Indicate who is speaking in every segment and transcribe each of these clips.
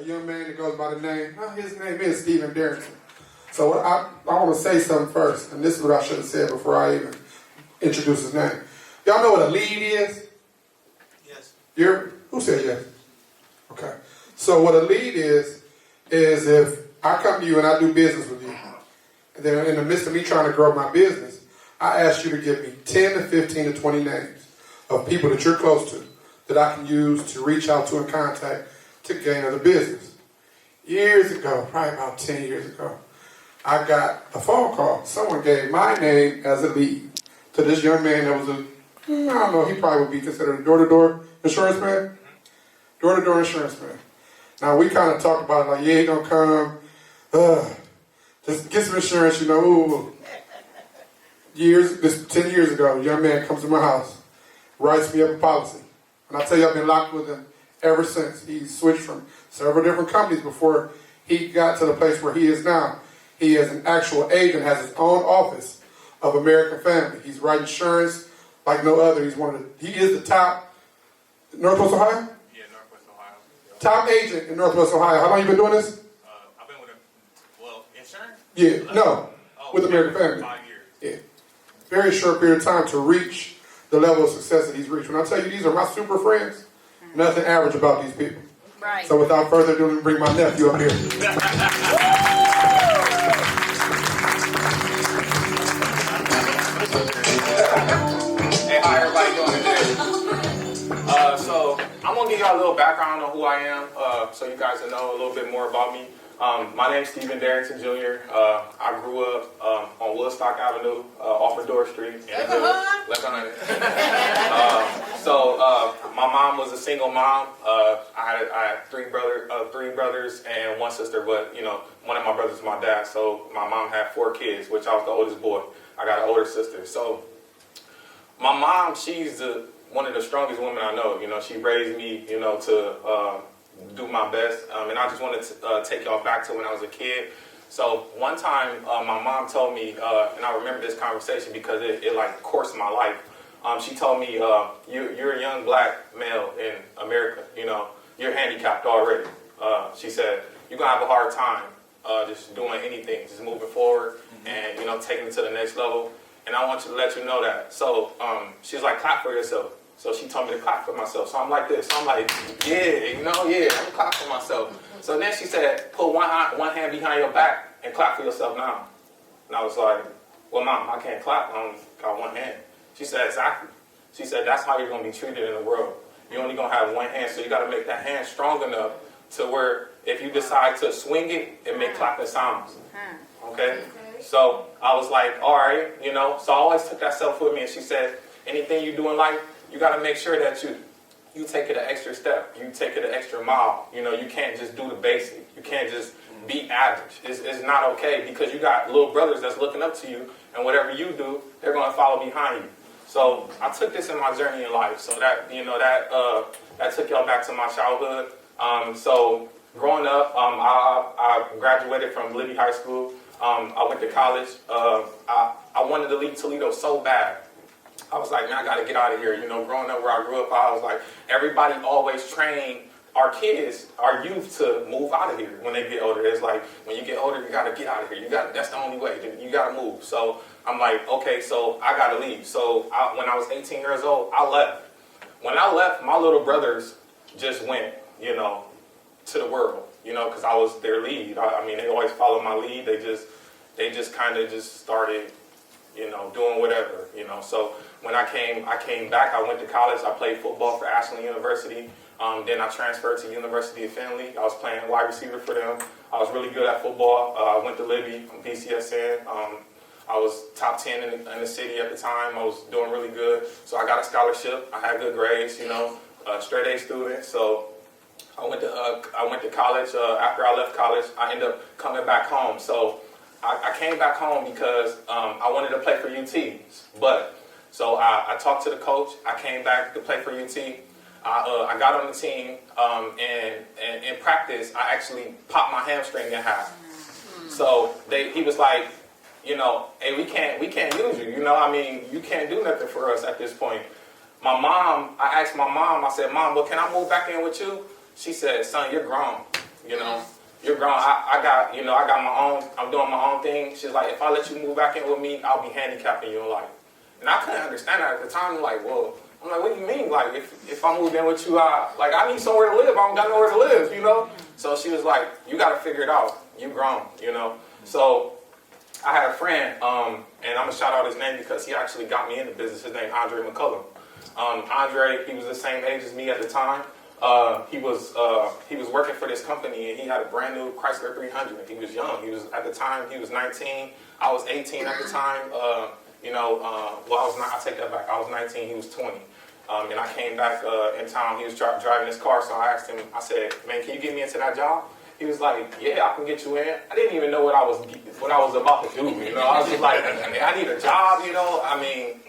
Speaker 1: a young man that goes by the name, his name is Stephen Darrington. So I want to say something first, and this is what I should have said before I even introduce his name. Y'all know what a lead is?
Speaker 2: Yes.
Speaker 1: Who said yes? Okay. So what a lead is if I come to you and I do business with you, and then in the midst of me trying to grow my business, I ask you to give me 10 to 15 to 20 names of people that you're close to that I can use to reach out to and contact to gain other business. Years ago, probably about 10 years ago, I got a phone call. Someone gave my name as a lead to this young man that was I don't know, he probably would be considered a door-to-door insurance man. Door-to-door insurance man. Now, we kind of talked about it like, yeah, he gonna come, just get some insurance, you know. Ooh. 10 years ago, a young man comes to my house, writes me up a policy. And I tell you, I've been locked with him ever since. He switched from several different companies before he got to the place where he is now. He is an actual agent, has his own office of American Family. He's writing insurance like no other. He is the top, Northwest Ohio?
Speaker 3: Yeah, Northwest Ohio.
Speaker 1: Top agent in Northwest Ohio. How long you been doing this?
Speaker 3: I've been with him, insurance?
Speaker 1: Yeah, no, with American Family.
Speaker 3: 5 years.
Speaker 1: Yeah. Very short period of time to reach the level of success that he's reached. When I tell you these are my super friends, nothing average about these people.
Speaker 4: Right.
Speaker 1: So without further ado, let me bring my nephew up here.
Speaker 3: Hey, how everybody doing today? So I'm gonna give y'all a little background on who I am, so you guys will know a little bit more about me. My name's Stephen Darrington Jr. I grew up on Woodstock Avenue, off of Door Street. Left behind it. My mom was a single mom. I had three brothers and one sister, but one of my brothers is my dad. So my mom had 4 kids, which I was the oldest boy. I got an older sister. So my mom, she's one of the strongest women I know. She raised me, to do my best. And I just wanted to take y'all back to when I was a kid. So one time, my mom told me, and I remember this conversation because it like coursed my life. She told me, you're a young black male in America. You're handicapped already. She said, you're going to have a hard time just doing anything, just moving forward and, taking it to the next level. And I want you to let you know that. So she's like, clap for yourself. So she told me to clap for myself. So I'm like this. So I'm like, yeah, I'm going to clap for myself. So then she said, put one hand behind your back and clap for yourself now. And I was like, well, Mom, I can't clap. I only got one hand. She said, exactly. She said, that's how you're going to be treated in the world. You're only going to have one hand, so you got to make that hand strong enough to where if you decide to swing it, it make clapping sounds. Okay? So I was like, all right, So I always took that self with me, and she said, anything you do in life, you got to make sure that you take it an extra step. You take it an extra mile. You can't just do the basic. You can't just be average. It's not okay because you got little brothers that's looking up to you, and whatever you do, they're going to follow behind you. So I took this in my journey in life. So that that took y'all back to my childhood. So growing up, I graduated from Libby High School. I went to college. I wanted to leave Toledo so bad. I was like, man, I got to get out of here. Growing up where I grew up, I was like, everybody always trained our kids, our youth, to move out of here when they get older. It's like, when you get older, you got to get out of here. That's the only way. You got to move. So I'm like, okay, so I got to leave. So when I was 18 years old, I left. When I left, my little brothers just went, to the world, because I was their lead. I mean, they always followed my lead. They just kind of just started, doing whatever, So when I came back, I went to college. I played football for Ashland University. Then I transferred to University of Findlay. I was playing wide receiver for them. I was really good at football. I went to Libby, BCSN. I was top 10 in the city at the time. I was doing really good. So I got a scholarship. I had good grades, straight A student. So I went to college. After I left college, I ended up coming back home. So I came back home because I wanted to play for UT. So I talked to the coach. I came back to play for UT. I got on the team, and in practice, I actually popped my hamstring in half. So he was like, hey, we can't use you. You can't do nothing for us at this point. I asked my mom, I said, Mom, well, can I move back in with you? She said, son, you're grown. you know. You're grown. I got, you know, I got my own, I'm doing my own thing. She's like, if I let you move back in with me, I'll be handicapping you in life. And I couldn't understand that at the time. I'm like, well, I'm like, what do you mean? Like, if I moved in with you, I need somewhere to live. I don't got nowhere to live, you know? So she was like, you got to figure it out. You grown, you know? So I had a friend, and I'm going to shout out his name because he actually got me into business. His name Andre McCullum. Andre, he was the same age as me at the time. He was working for this company, and he had a brand new Chrysler 300. He was young. At the time he was 19. I was 18 at the time. I take that back. I was 19. He was 20. And I came back in town. He was driving his car, so I asked him. I said, "Man, can you get me into that job?" He was like, "Yeah, I can get you in." I didn't even know what I was about to do. You know, I was just like, "I need a job." You know, I mean.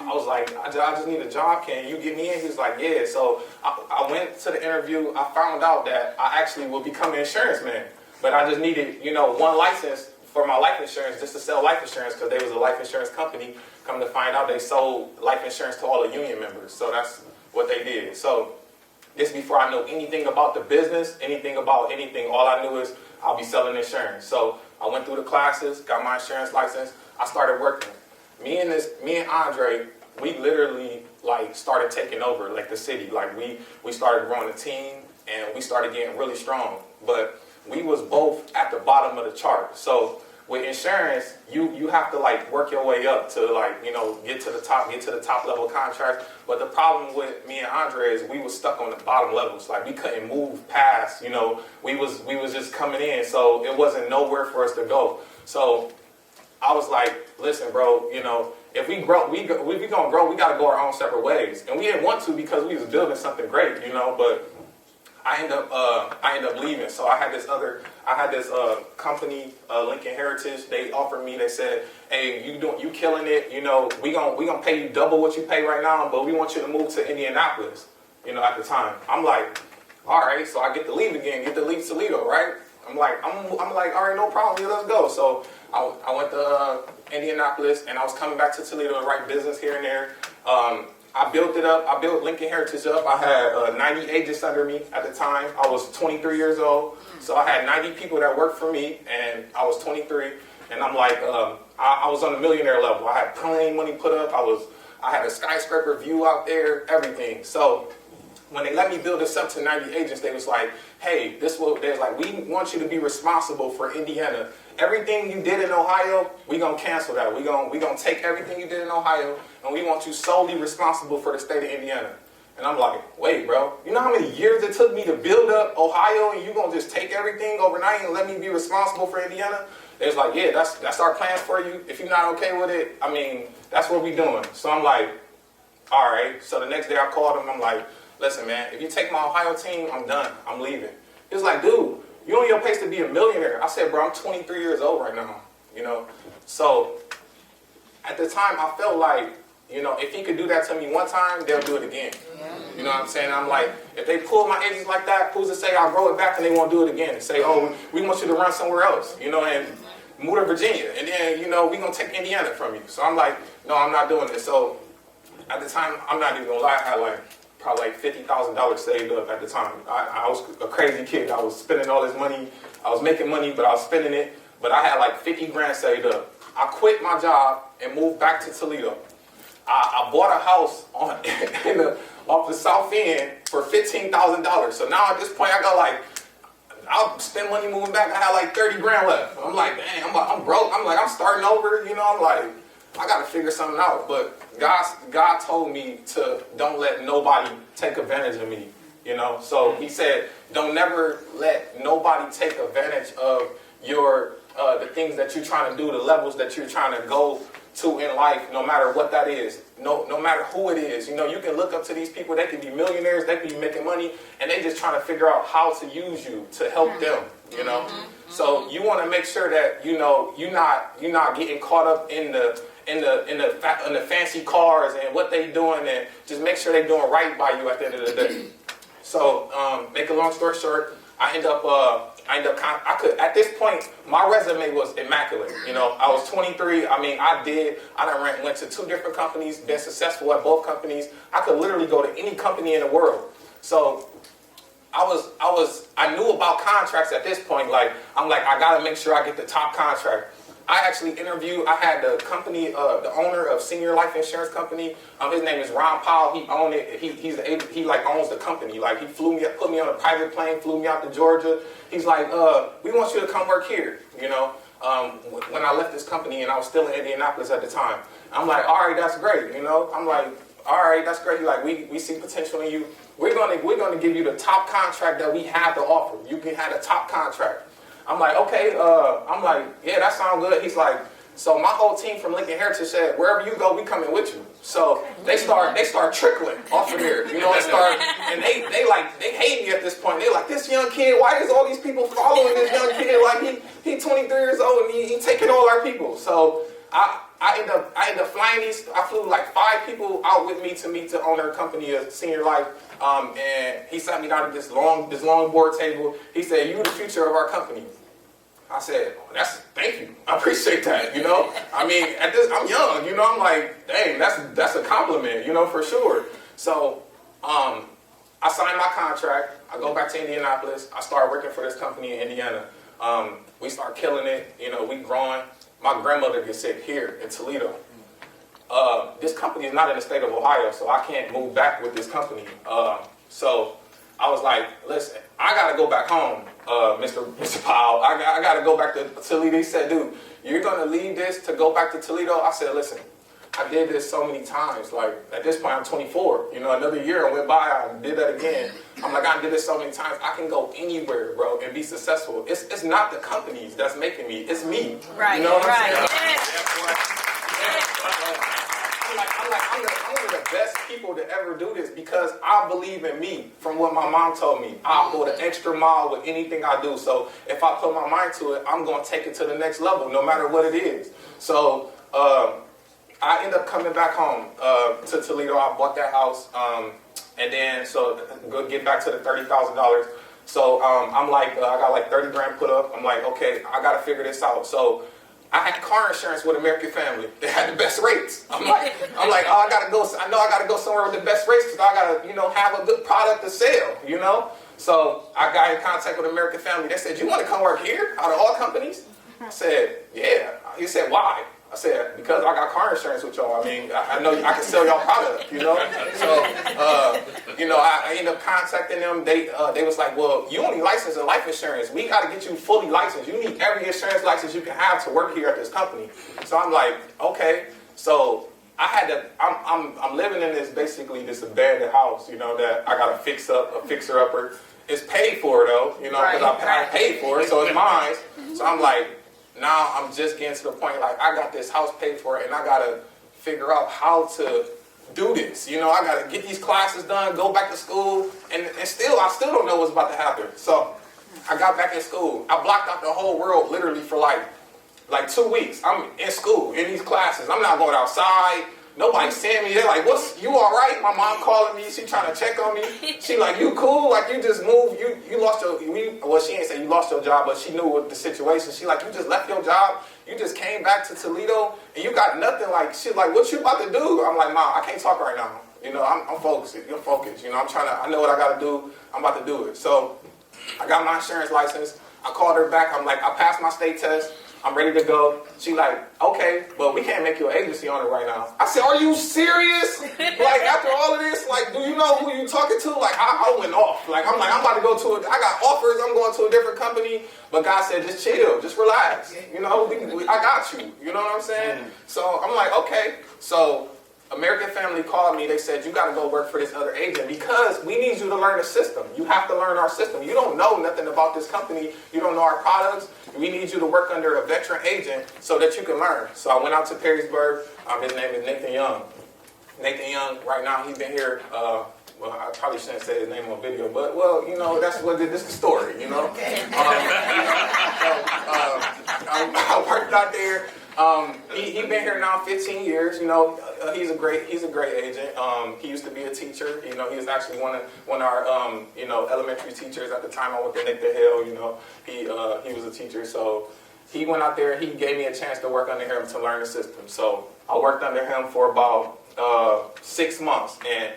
Speaker 3: I was like, I just need a job. Can you get me in? He was like, yeah. So I went to the interview. I found out that I actually will become an insurance man. But I just needed, you know, one license for my life insurance just to sell life insurance because they was a life insurance company. Come to find out, they sold life insurance to all the union members. So that's what they did. So this before I know anything about the business, anything about anything. All I knew is I'll be selling insurance. So I went through the classes, got my insurance license. I started working. Me and Andre, we literally like started taking over like the city. Like we started growing a team and we started getting really strong. But we was both at the bottom of the chart. So with insurance, you have to like work your way up to like, you know, get to the top level contracts. But the problem with me and Andre is we was stuck on the bottom levels. Like we couldn't move past, you know, we was just coming in. So it wasn't nowhere for us to go. So I was like, listen, bro, you know, if we grow, we gonna grow, we gotta go our own separate ways. And we didn't want to because we was building something great, you know, but I ended up leaving. So I had this company, Lincoln Heritage. They offered me, they said, hey, you killing it, you know, we gonna pay you double what you pay right now, but we want you to move to Indianapolis, you know, at the time. I'm like, all right, so I get to leave again, get to leave Toledo, right? I'm like, all right, no problem, let's go. So I went to Indianapolis, and I was coming back to Toledo to write business here and there. I built it up. I built Lincoln Heritage up. I had 90 agents under me at the time. I was 23 years old, so I had 90 people that worked for me, and I was 23. And I'm like, I was on the millionaire level. I had plenty of money put up. I had a skyscraper view out there, everything. So when they let me build this up to 90 agents, they was like, hey, we want you to be responsible for Indiana. Everything you did in Ohio, we gonna cancel that. We gonna take everything you did in Ohio, and we want you solely responsible for the state of Indiana. And I'm like, wait, bro, you know how many years it took me to build up Ohio, and you gonna just take everything overnight and let me be responsible for Indiana? They was like, yeah, that's our plan for you. If you're not okay with it, I mean, that's what we doing. So I'm like, all right. So the next day I called him. I'm like, listen, man, if you take my Ohio team, I'm done. I'm leaving. He was like, dude, you on your pace to be a millionaire. I said, bro, I'm 23 years old right now, you know. So at the time, I felt like, you know, if he could do that to me one time, they'll do it again. You know what I'm saying? I'm like, if they pull my agents like that, who's to say I'll grow it back and they won't do it again and say, oh, we want you to run somewhere else, you know, and move to Virginia. And then, you know, we're going to take Indiana from you. So I'm like, no, I'm not doing this. So at the time, I'm not even going to lie, I had probably $50,000 saved up at the time. I was a crazy kid. I was spending all this money. I was making money, but I was spending it. But I had like 50 grand saved up. I quit my job and moved back to Toledo. I bought a house off the south end for $15,000. So now at this point, I'll spend money moving back. I had like 30 grand left. I'm like, dang, I'm broke. I'm like, I'm starting over. You know, I'm like, I got to figure something out. But God told me to don't let nobody take advantage of me. You know, so he said, don't never let nobody take advantage of your the things that you're trying to do, the levels that you're trying to go to in life, no matter what that is, no matter who it is. You know, you can look up to these people. They can be millionaires. They can be making money, and they just trying to figure out how to use you to help them. You know, so you want to make sure that you know you're not getting caught up in the fancy cars and what they doing, and just make sure they're doing right by you at the end of the day. So, make a long story short, at this point, my resume was immaculate. You know, I was 23. I mean, I went to 2 different companies, been successful at both companies. I could literally go to any company in the world. So I knew about contracts at this point. Like, I'm like, I gotta make sure I get the top contract. I actually interviewed, I had the company, the owner of Senior Life Insurance Company. His name is Ron Powell. He owned it. He like owns the company. Like, he flew me, put me on a private plane, flew me out to Georgia. He's like, we want you to come work here, you know. When I left this company and I was still in Indianapolis at the time. I'm like, all right, that's great, you know. I'm like, all right, that's great. He's like, we see potential in you. We're gonna give you the top contract that we have to offer. You can have the top contract. I'm like, okay, I'm like, yeah, that sounds good. He's like, so my whole team from Lincoln Heritage said, wherever you go, we coming with you. So they start trickling off of there, you know, and they hate me at this point. They're like, this young kid, why is all these people following this young kid? Like, he 23 years old and he taking all our people. So I end up flying these. I flew like 5 people out with me to meet the owner of the company of Senior Life, and he sat me down at this long board table. He said, "You the future of our company." I said, "Thank you. I appreciate that." You know, I mean, I'm young. You know, I'm like, dang, that's a compliment. You know, for sure. So, I signed my contract. I go back to Indianapolis. I start working for this company in Indiana. We start killing it. You know, we growing. My grandmother gets sick here in Toledo. This company is not in the state of Ohio, so I can't move back with this company. So I was like, listen, I got to go back home, Mr. Powell. I got to go back to Toledo. He said, dude, you're going to leave this to go back to Toledo? I said, listen, I did this so many times. Like, at this point, I'm 24. You know, another year went by, I did that again. I'm like, I did this so many times. I can go anywhere, bro, and be successful. It's not the companies that's making me. It's me.
Speaker 2: Right,
Speaker 3: you know what
Speaker 2: right.
Speaker 3: I'm saying? I'm one of the best people to ever do this because I believe in me from what my mom told me. I'll go the extra mile with anything I do. So if I put my mind to it, I'm going to take it to the next level, no matter what it is. So I end up coming back home to Toledo. I bought that house. And then, so go get back to the $30,000. So I'm like, I got like 30 grand put up. I'm like, okay, I got to figure this out. So I had car insurance with American Family. They had the best rates. I'm like, oh, I gotta go. I know I gotta go somewhere with the best rates because I gotta, you know, have a good product to sell. You know. So I got in contact with American Family. They said, you want to come work here out of all companies? I said, yeah. He said, why? I said, because I got car insurance with y'all. I mean, I know I can sell y'all product, you know? So, you know, I ended up contacting them. They was like, well, you only licensed in life insurance. We got to get you fully licensed. You need every insurance license you can have to work here at this company. So I'm like, okay. So I had to, I'm living in this, basically this abandoned house, you know, that I got to fix up, a fixer-upper. It's paid for, though, you know, because I paid for it, so it's mine. So I'm like, now I'm just getting to the point, like, I got this house paid for, and I got to figure out how to do this. You know, I got to get these classes done, go back to school, and I still don't know what's about to happen. So I got back in school. I blocked out the whole world literally for like 2 weeks. I'm in school, in these classes. I'm not going outside. Nobody's seeing me. They're like, you all right? My mom calling me. She trying to check on me. She like, you cool? Like, you just moved. You lost your, well, she ain't say you lost your job, but she knew what the situation. She like, you just left your job. You just came back to Toledo and you got nothing. Like, she like, what you about to do? I'm like, Mom, I can't talk right now. You know, I'm focused. You're focused. You know, I know what I got to do. I'm about to do it. So I got my insurance license. I called her back. I'm like, I passed my state test. I'm ready to go. She like, okay, but we can't make you an agency owner right now. I said, are you serious? Like, after all of this, like, do you know who you talking to? Like, I went off. Like, I'm about to go to I got offers. I'm going to a different company. But God said, just chill, just relax. You know, I got you. You know what I'm saying? So I'm like, okay. So American Family called me. They said, you got to go work for this other agent because we need you to learn the system. You have to learn our system. You don't know nothing about this company. You don't know our products. We need you to work under a veteran agent so that you can learn. So I went out to Perrysburg. His name is Nathan Young. Nathan Young, right now, he's been here. Well, I probably shouldn't say his name on video, but, well, you know, that's what this is the story, you know. I worked out there. He been here now 15 years. You know, he's a great agent. He used to be a teacher. You know, he was actually one of our you know, elementary teachers at the time I went to Nick the Hill. You know, he was a teacher. So he went out there. He gave me a chance to work under him to learn the system. So I worked under him for about 6 months, and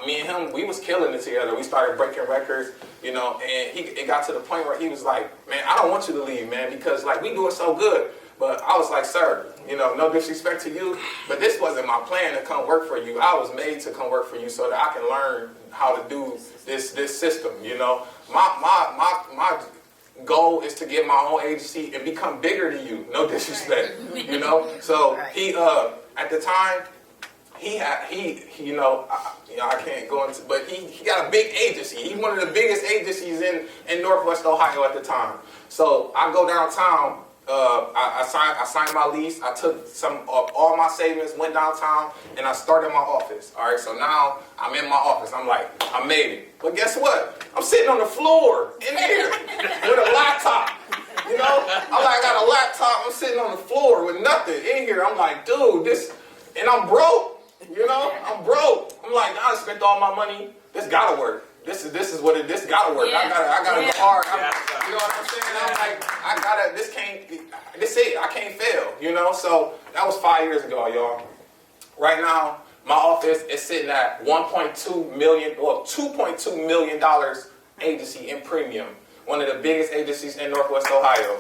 Speaker 3: me and him, we was killing it together. We started breaking records, you know, and it got to the point where he was like, man, I don't want you to leave, man, because like we doing so good. But I was like, sir, you know, no disrespect to you, but this wasn't my plan to come work for you. I was made to come work for you so that I can learn how to do this system, you know. My goal is to get my own agency and become bigger than you. No disrespect, you know. So he, at the time, you know, I can't go into, but he got a big agency. He's one of the biggest agencies in Northwest Ohio at the time. So I go downtown. I signed my lease. I took all my savings, went downtown, and I started my office. All right, so now I'm in my office. I'm like, I made it. But guess what? I'm sitting on the floor in here with a laptop. You know, I got a laptop. I'm sitting on the floor with nothing in here. I'm like, dude, and I'm broke. You know, I'm broke. I'm like, I spent all my money. This gotta work. This gotta work. Yeah. I gotta go hard. You know what I'm saying? I'm like, this it. I can't fail, you know? So that was 5 years ago, y'all. Right now, my office is sitting at $2.2 million agency in premium. One of the biggest agencies in Northwest Ohio.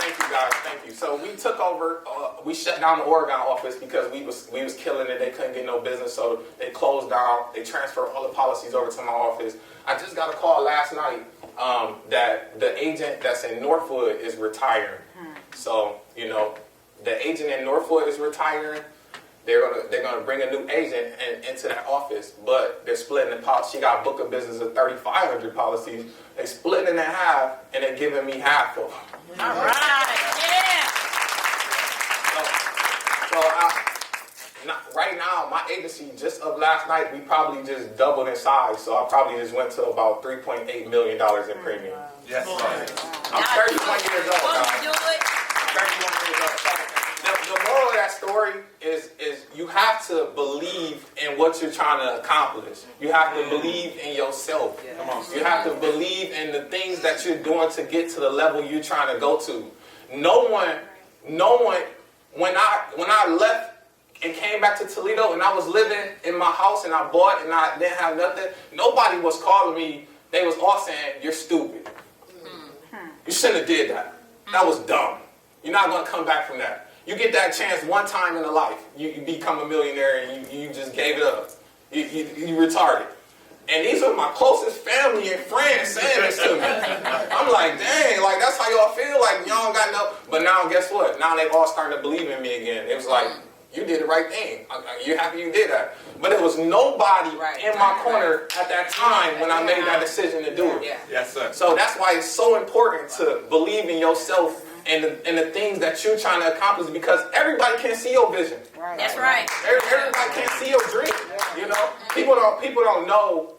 Speaker 3: Thank you guys, thank you. So we took over, we shut down the Oregon office because we was killing it. They couldn't get no business, so they closed down. They transferred all the policies over to my office. I just got a call last night that the agent that's in Northwood is retiring. So, you know, the agent in Northwood is retiring. They're gonna bring a new agent into that office, but they're splitting the policy. She got a book of business of 3,500 policies. They splitting it in half, and they're giving me half of them.
Speaker 2: All right, yeah.
Speaker 3: So right now, my agency, just of last night, we probably just doubled in size. So I probably just went to about $3.8 million in premium.
Speaker 4: Yes, sir.
Speaker 3: I'm 31 years old, guys.
Speaker 2: Do it.
Speaker 3: I'm 31 years old. The moral of that story is you have to believe in what you're trying to accomplish. You have to believe in yourself. You have to believe in the things that you're doing to get to the level you're trying to go to. No one, when I left and came back to Toledo and I was living in my house and I bought and I didn't have nothing, nobody was calling me. They was all saying, you're stupid. You shouldn't have did that. That was dumb. You're not going to come back from that. You get that chance one time in a life. You become a millionaire and you just gave it up. You retarded. And these are my closest family and friends saying this to me. I'm like, dang, like that's how y'all feel? Like y'all don't got no. But now guess what? Now they all starting to believe in me again. It was like, you did the right thing. You're happy you did that. But it was nobody in my corner at that time when I made that decision to do it.
Speaker 4: Yes, sir.
Speaker 3: So that's why it's so important to believe in yourself and the things that you're trying to accomplish, because everybody can't see your vision.
Speaker 2: That's right.
Speaker 3: Everybody can't see your dream. You know, people don't know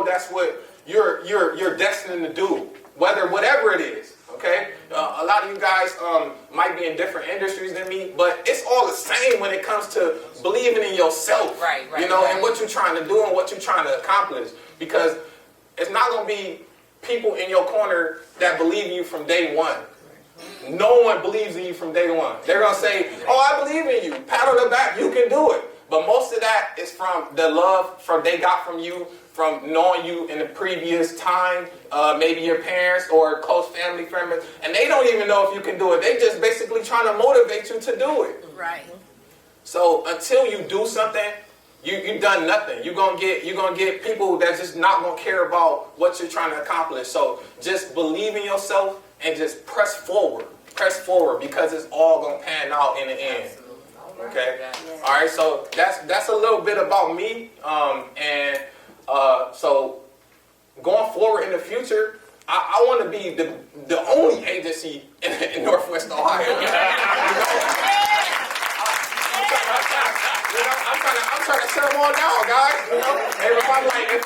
Speaker 3: that's what you're destined to do. Whatever it is. Okay, a lot of you guys might be in different industries than me, but it's all the same when it comes to believing in yourself. Right. You know, and what you're trying to do and what you're trying to accomplish, because it's not going to be people in your corner that believe in you from day one. No one believes in you from day one. They're going to say, oh, I believe in you. Pat on the back, you can do it. But most of that is from the love they got from you, from knowing you in the previous time, maybe your parents or close family members, and they don't even know if you can do it. They just basically trying to motivate you to do it.
Speaker 2: Right.
Speaker 3: So until you do something, you done nothing. You're gonna get people that just not gonna care about what you're trying to accomplish. So just believe in yourself and just press forward, because it's all gonna pan out in the end. Okay. All right. So that's a little bit about me. So going forward in the future, I want to be the only agency in Northwest Ohio. I'm trying to shut them all down, guys. You know, and if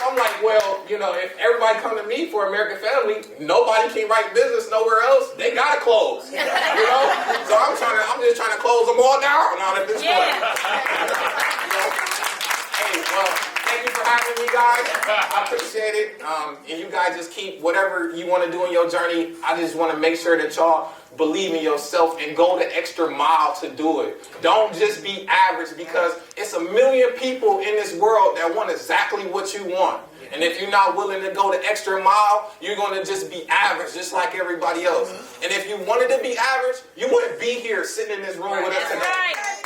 Speaker 3: I'm like, well, you know, if everybody come to me for American Family, nobody can write business nowhere else. They gotta close. You know, so I'm just trying to close them all down now at this point. You know? Hey, well. Thank you for having me, guys. I appreciate it. And you guys just keep whatever you want to do in your journey. I just want to make sure that y'all believe in yourself and go the extra mile to do it. Don't just be average, because it's a million people in this world that want exactly what you want. And if you're not willing to go the extra mile, you're going to just be average, just like everybody else. And if you wanted to be average, you wouldn't be here sitting in this room with us
Speaker 2: That's
Speaker 3: today.
Speaker 2: right.